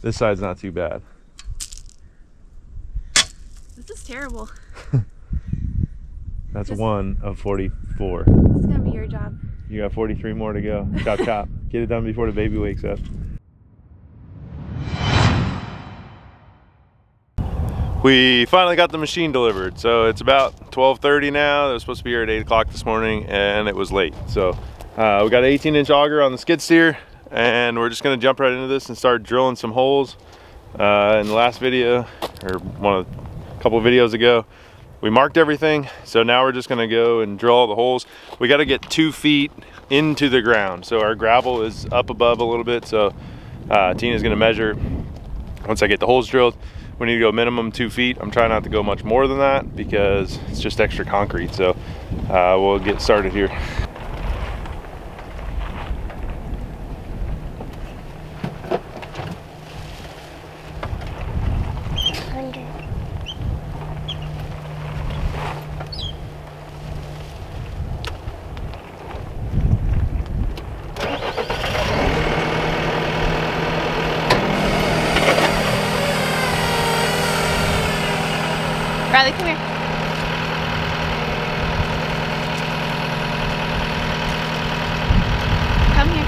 This side's not too bad. This is terrible. That's one of 44. This is gonna be your job. You got 43 more to go. Chop chop. Get it done before the baby wakes up. We finally got the machine delivered. So it's about 12:30 now. It was supposed to be here at 8 o'clock this morning and it was late. So we got an 18-inch auger on the skid steer and we're just gonna jump right into this and start drilling some holes. In the last video, or a couple of videos ago, we marked everything. So now we're just gonna go and drill all the holes. We gotta get 2 feet into the ground. So our gravel is up above a little bit. So Tina's gonna measure once I get the holes drilled. We need to go minimum 2 feet. I'm trying not to go much more than that because it's just extra concrete. So we'll get started here. Riley, come here. Come here.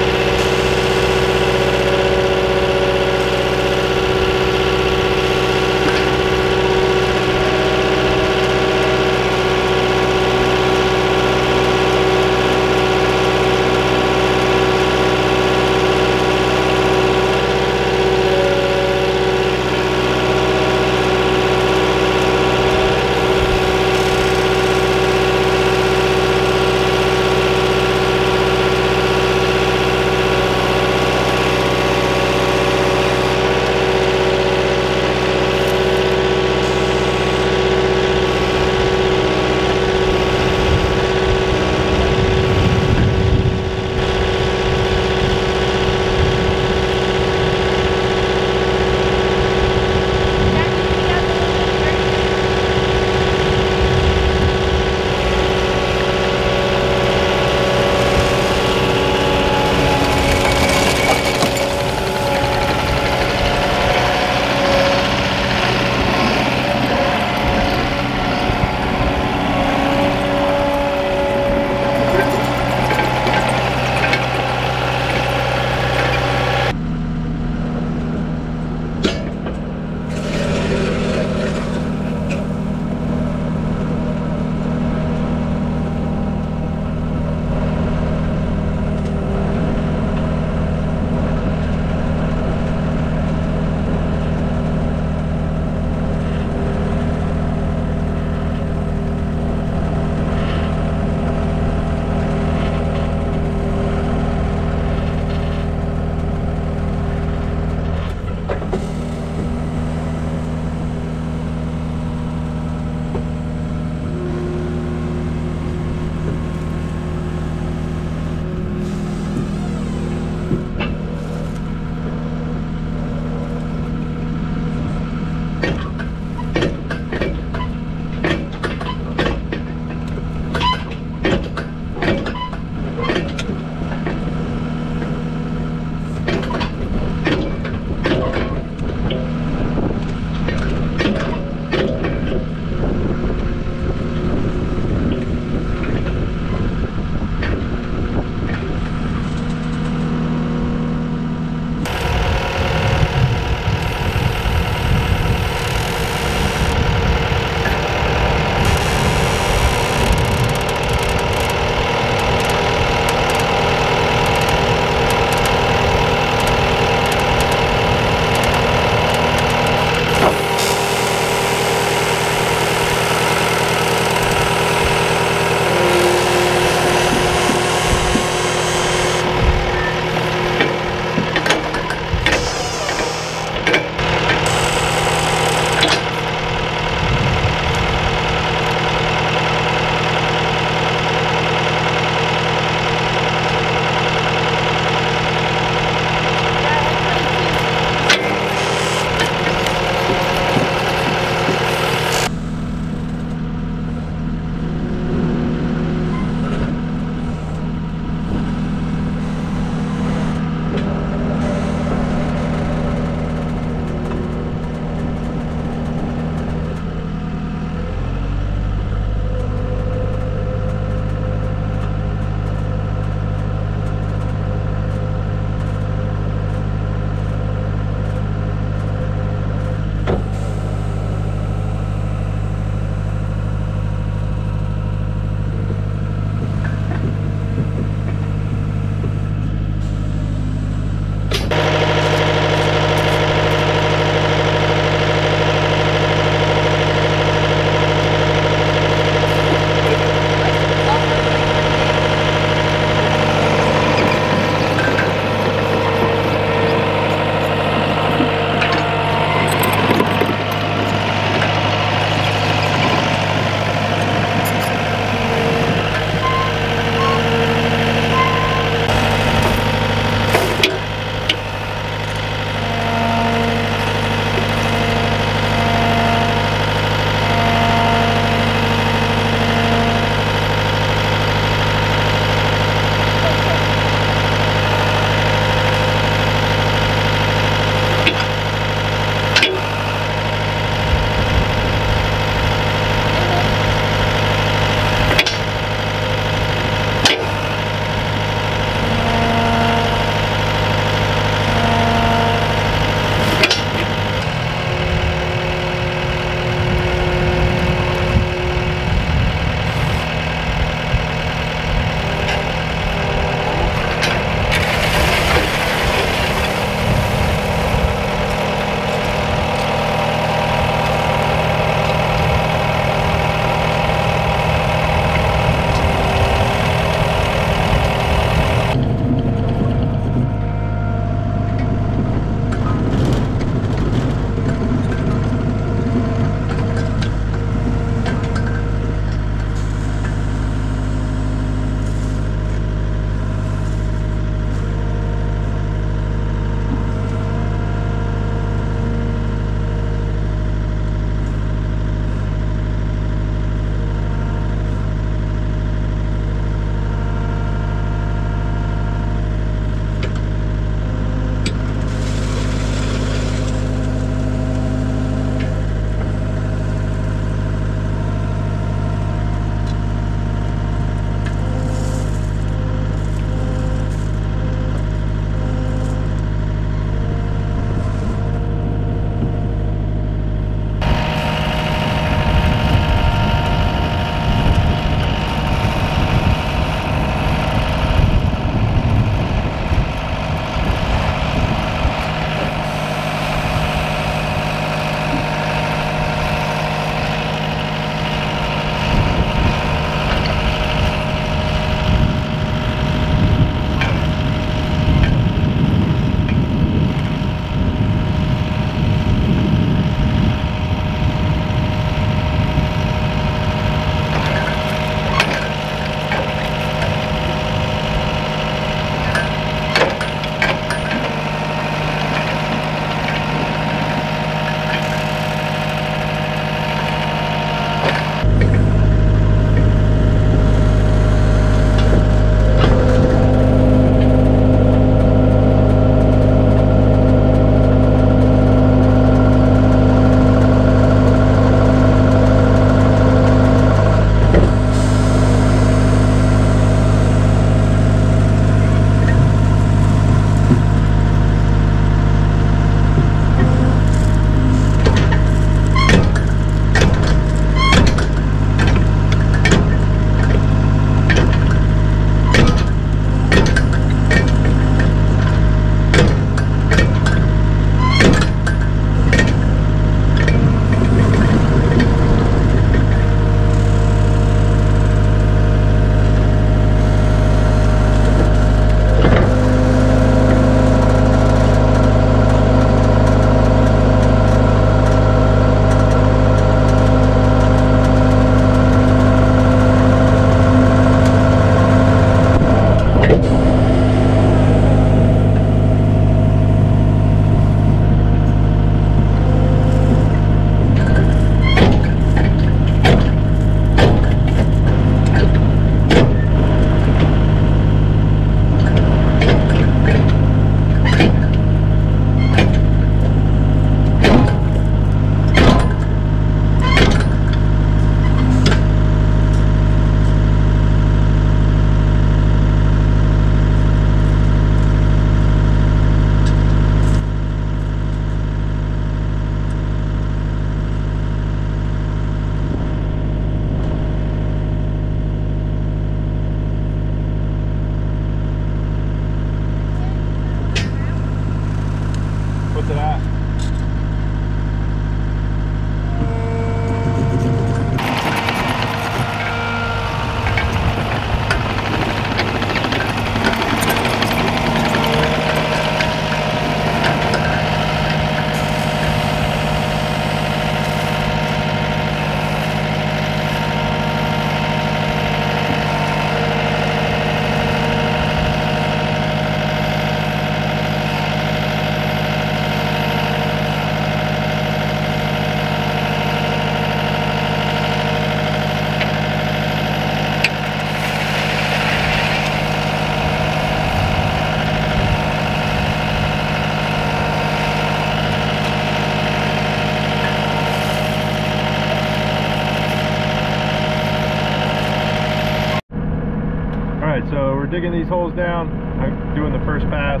so we're digging these holes down. I'm doing the first pass.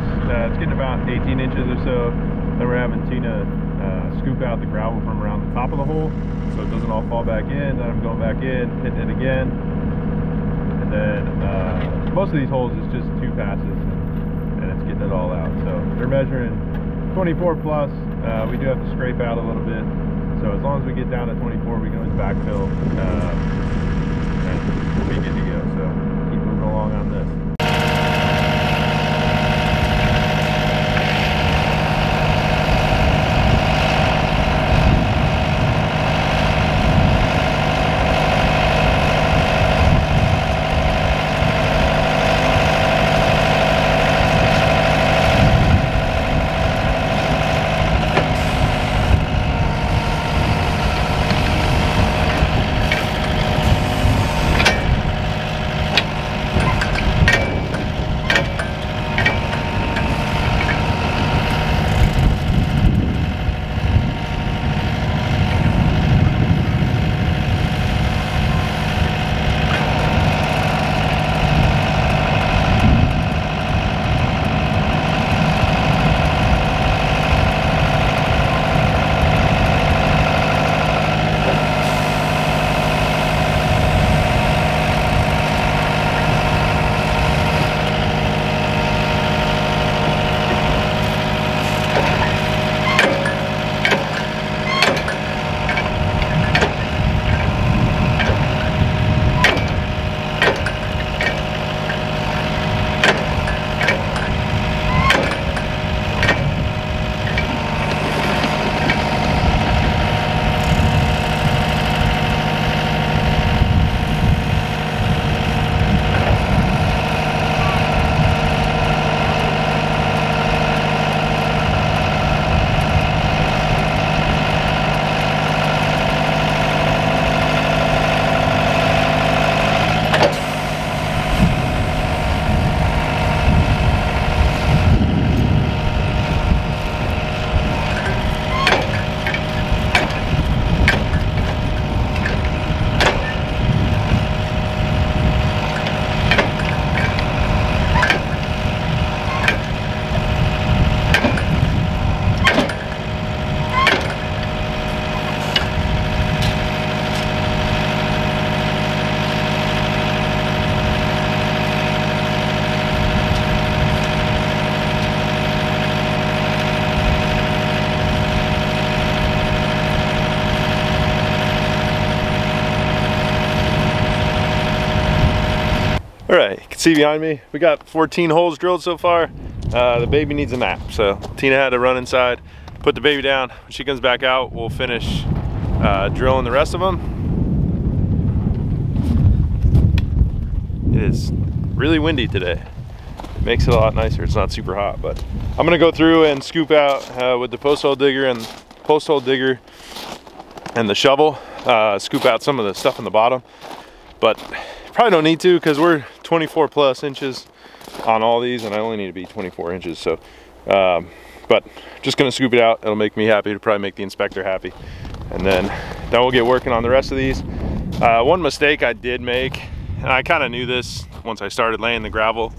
It's getting about 18 inches or so. Then we're having Tina scoop out the gravel from around the top of the hole so it doesn't all fall back in. Then I'm going back in, hitting it again. And then most of these holes is just 2 passes and it's getting it all out. So they're measuring 24 plus. We do have to scrape out a little bit. So as long as we get down to 24, we can always backfill and we'll be good to go. So keep moving along on this. All right, you can see behind me, we got 14 holes drilled so far. The baby needs a nap, so Tina had to run inside, put the baby down. When she comes back out, we'll finish drilling the rest of them. It is really windy today. It makes it a lot nicer. It's not super hot, but I'm gonna go through and scoop out with the post hole digger and the shovel, scoop out some of the stuff in the bottom, but probably don't need to because we're 24 plus inches on all these and I only need to be 24 inches. So, but just gonna scoop it out. It'll make me happy to probably make the inspector happy. And then we'll get working on the rest of these. One mistake I did make, and I kind of knew this once I started laying the gravel,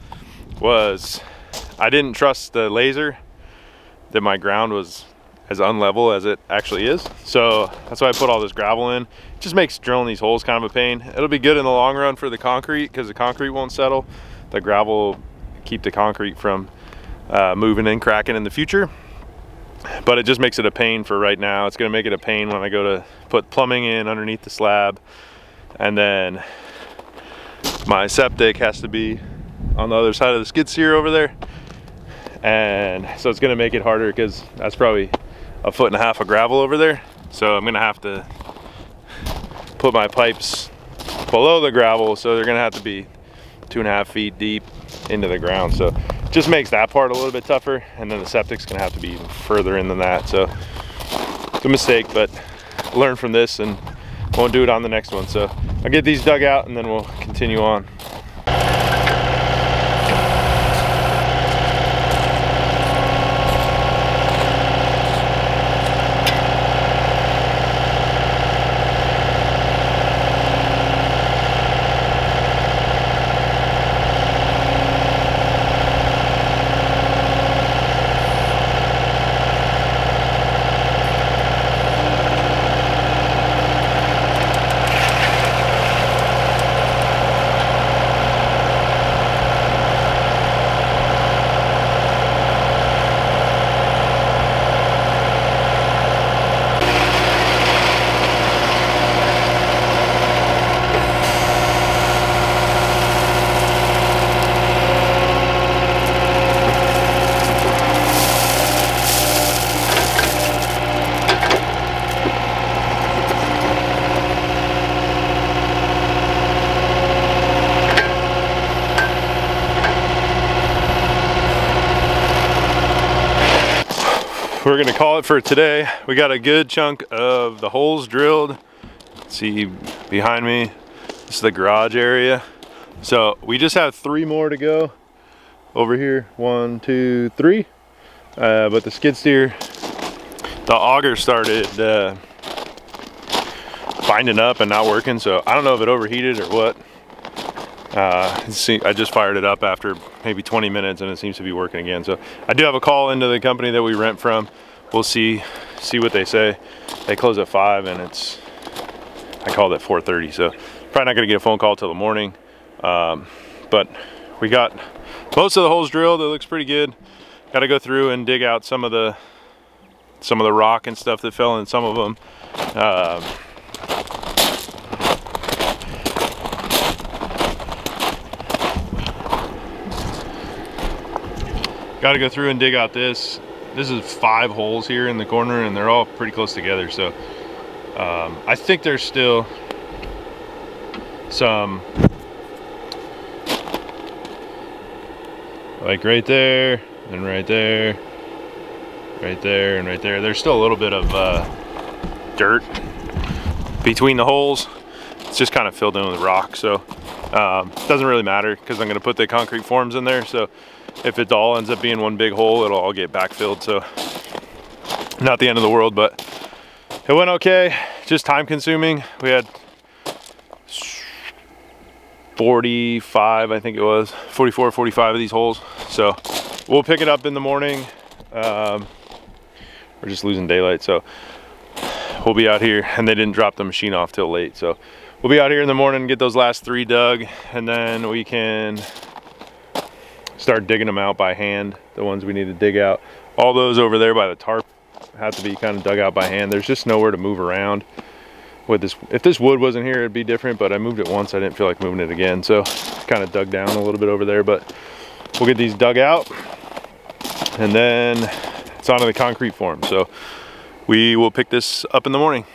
was I didn't trust the laser that my ground was as unlevel as it actually is. So that's why I put all this gravel in. It just makes drilling these holes kind of a pain. It'll be good in the long run for the concrete because the concrete won't settle. The gravel will keep the concrete from moving and cracking in the future. But it just makes it a pain for right now. It's gonna make it a pain when I go to put plumbing in underneath the slab. And then my septic has to be on the other side of the skid steer over there. And so it's gonna make it harder because that's probably 1.5 foot of gravel over there. So I'm gonna have to put my pipes below the gravel, so they're gonna have to be 2.5 feet deep into the ground. So it just makes that part a little bit tougher, and then the septic's gonna have to be even further in than that. So it's a mistake, but learn from this and won't do it on the next one. So I'll get these dug out and then we'll continue on. we're gonna call it for today. We got a good chunk of the holes drilled. See behind me, this is the garage area. So we just have 3 more to go over here. 1, 2, 3. But the skid steer, the auger started binding up and not working. So I don't know if it overheated or what. I just fired it up after maybe 20 minutes and it seems to be working again. So I do have a call into the company that we rent from. We'll see what they say. They close at 5 and I called at 4:30, so probably not gonna get a phone call till the morning. But we got most of the holes drilled. It looks pretty good. Got to go through and dig out some of the rock and stuff that fell in some of them. Got to go through and dig out this. This is 5 holes here in the corner and they're all pretty close together. So I think there's still some, like right there and right there, right there and right there. There's still a little bit of dirt between the holes. It's just kind of filled in with rock, so it doesn't really matter because I'm going to put the concrete forms in there. So if it all ends up being one big hole, it'll all get backfilled. So not the end of the world, but it went okay. Just time consuming. We had 45, I think it was 44, 45 of these holes. So we'll pick it up in the morning. We're just losing daylight, so we'll be out here, and they didn't drop the machine off till late. So we'll be out here in the morning, get those last 3 dug, and then we can start digging them out by hand, the ones we need to dig out. All those over there by the tarp have to be kind of dug out by hand. There's just nowhere to move around. With this, if this wood wasn't here, it'd be different, but I moved it once. I didn't feel like moving it again, so kind of dug down a little bit over there. But we'll get these dug out, and then it's onto the concrete form. So we will pick this up in the morning.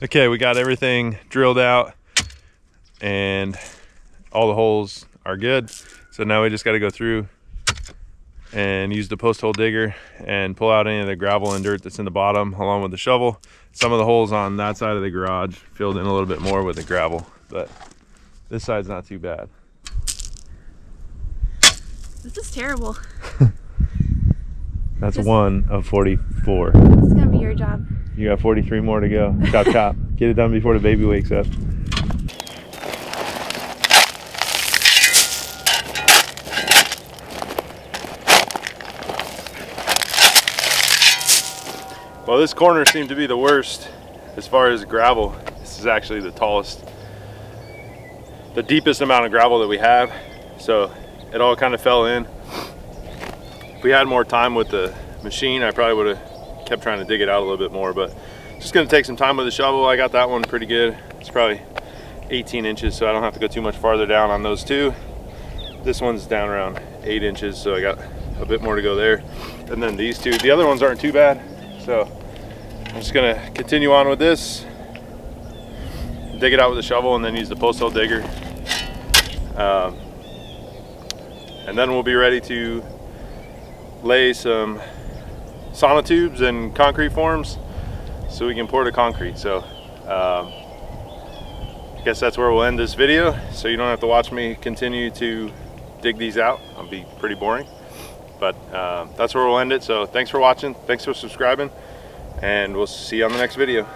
Okay, we got everything drilled out and all the holes are good. So now we just got to go through, and use the post hole digger and pull out any of the gravel and dirt that's in the bottom along with the shovel. Some of the holes on that side of the garage filled in a little bit more with the gravel, but this side's not too bad. This is terrible. That's one of 44. This is gonna be your job. You got 43 more to go. Chop chop. Get it done before the baby wakes up. Well, this corner seemed to be the worst as far as gravel. This is actually the tallest, the deepest amount of gravel that we have. So it all kind of fell in. If we had more time with the machine, I probably would have kept trying to dig it out a little bit more, but it's just gonna take some time with the shovel. I got that one pretty good. It's probably 18 inches, so I don't have to go too much farther down on those two. This one's down around 8 inches, so I got a bit more to go there. And then these two, the other ones aren't too bad. So I'm just gonna continue on with this, dig it out with a shovel, and then use the post hole digger. And then we'll be ready to lay some sonotubes and concrete forms so we can pour the concrete. So I guess that's where we'll end this video, so you don't have to watch me continue to dig these out. It'll be pretty boring, but that's where we'll end it. So thanks for watching, thanks for subscribing, and we'll see you on the next video.